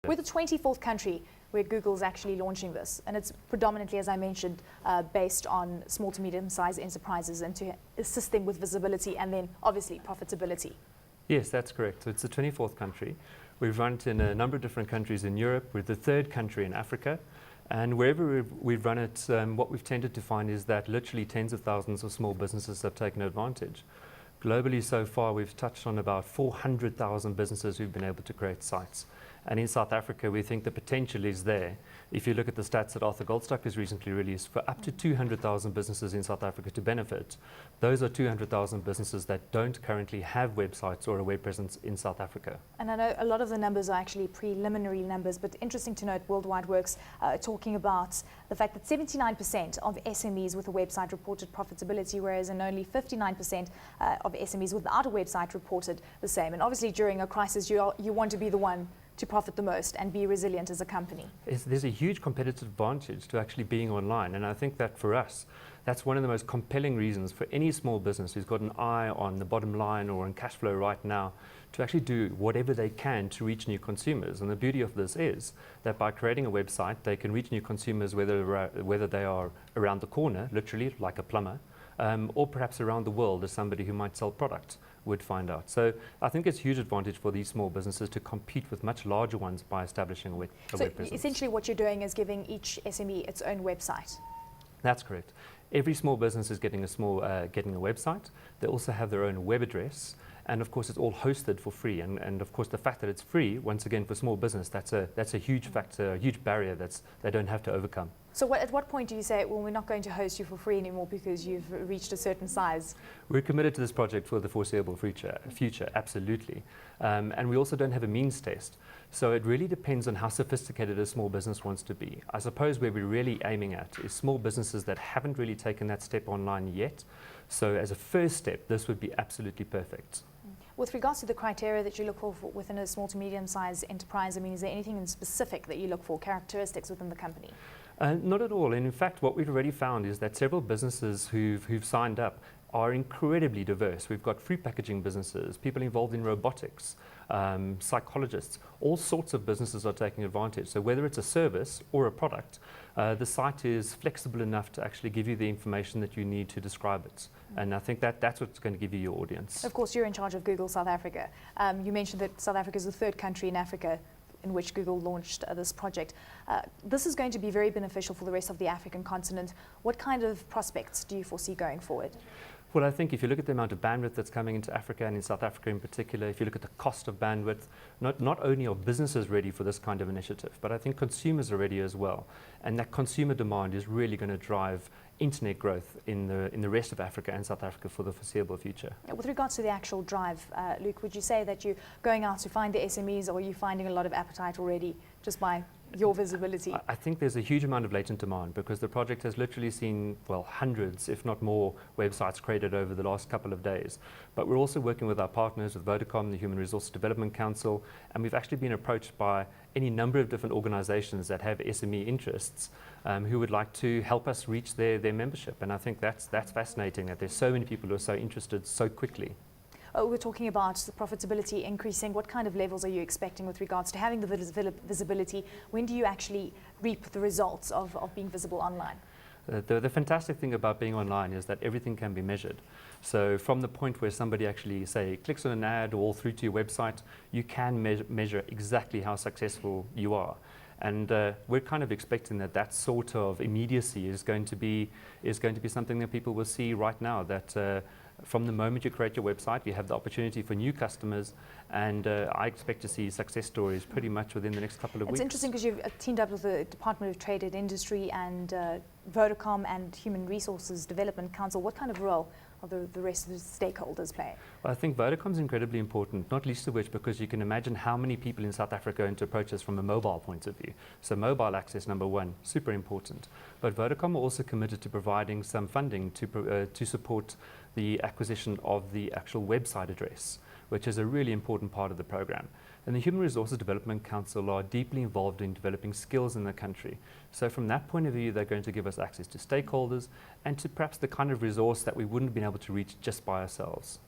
We're the 24th country where Google's actually launching this, and it's predominantly, as I mentioned, based on small to medium-sized enterprises and to assist them with visibility and then obviously profitability. Yes, that's correct. So it's the 24th country. We've run it in a number of different countries in Europe. We're the 3rd country in Africa. And wherever we've run it, what we've tended to find is that literally tens of thousands of small businesses have taken advantage. Globally so far, we've touched on about 400,000 businesses who've been able to create sites. And in South Africa, we think the potential is there. If you look at the stats that Arthur Goldstock has recently released, for up to 200,000 businesses in South Africa to benefit, those are 200,000 businesses that don't currently have websites or a web presence in South Africa. And I know a lot of the numbers are actually preliminary numbers, but interesting to note, Worldwide Works talking about the fact that 79% of SMEs with a website reported profitability, whereas in only 59% of SMEs without a website reported the same. And obviously during a crisis, you want to be the one to profit the most and be resilient as a company. There's a huge competitive advantage to actually being online, and I think that for us, that's one of the most compelling reasons for any small business who's got an eye on the bottom line or on cash flow right now to actually do whatever they can to reach new consumers. And the beauty of this is that by creating a website, they can reach new consumers whether they are around the corner, literally like a plumber, or perhaps around the world as somebody who might sell product would find out. So I think it's a huge advantage for these small businesses to compete with much larger ones by establishing a web presence. Essentially what you're doing is giving each SME its own website. That's correct. Every small business is getting a website. They also have their own web address, and of course it's all hosted for free. And of course the fact that it's free, once again for small business, that's a huge factor, a huge barrier they don't have to overcome. So at what point do you say, well, we're not going to host you for free anymore because you've reached a certain size? We're committed to this project for the foreseeable future, absolutely. And we also don't have a means test. So it really depends on how sophisticated a small business wants to be. I suppose where we're really aiming at is small businesses that haven't really taken that step online yet. So as a first step, this would be absolutely perfect. With regards to the criteria that you look for within a small to medium-sized enterprise, I mean, is there anything in specific that you look for, characteristics within the company? Not at all. And in fact, what we've already found is that several businesses who've signed up are incredibly diverse. We've got fruit packaging businesses, people involved in robotics, psychologists, all sorts of businesses are taking advantage. So whether it's a service or a product, the site is flexible enough to actually give you the information that you need to describe it. And I think that's what's going to give you your audience. Of course, you're in charge of Google South Africa. You mentioned that South Africa is the 3rd country in Africa in which Google launched this project. This is going to be very beneficial for the rest of the African continent. What kind of prospects do you foresee going forward? Well, I think if you look at the amount of bandwidth that's coming into Africa and in South Africa in particular, if you look at the cost of bandwidth, not only are businesses ready for this kind of initiative, but I think consumers are ready as well. And that consumer demand is really going to drive internet growth in the rest of Africa and South Africa for the foreseeable future. With regards to the actual drive, Luke, would you say that you're going out to find the SMEs, or are you finding a lot of appetite already just by your visibility? I think there's a huge amount of latent demand because the project has literally seen, well, hundreds, if not more, websites created over the last couple of days. But we're also working with our partners, with Vodacom, the Human Resource Development Council, and we've actually been approached by any number of different organizations that have SME interests who would like to help us reach their membership. And I think that's fascinating that there's so many people who are so interested so quickly. We're talking about the profitability increasing. What kind of levels are you expecting with regards to having the visibility? When do you actually reap the results of being visible online? The fantastic thing about being online is that everything can be measured. So from the point where somebody actually, say, clicks on an ad or through to your website, you can measure exactly how successful you are. And we're kind of expecting that sort of immediacy is going to be something that people will see right now, that from the moment you create your website, you have the opportunity for new customers, and I expect to see success stories pretty much within the next couple of weeks. It's interesting because you've teamed up with the Department of Trade and Industry and Vodacom and Human Resources Development Council. What kind of role are the rest of the stakeholders play? Well, I think Vodacom is incredibly important, not least of which because you can imagine how many people in South Africa are going to approach us from a mobile point of view. So mobile access, number one, super important. But Vodacom are also committed to providing some funding to support the acquisition of the actual website address, which is a really important part of the program. And the Human Resources Development Council are deeply involved in developing skills in the country. So from that point of view, they're going to give us access to stakeholders and to perhaps the kind of resource that we wouldn't have been able to reach just by ourselves.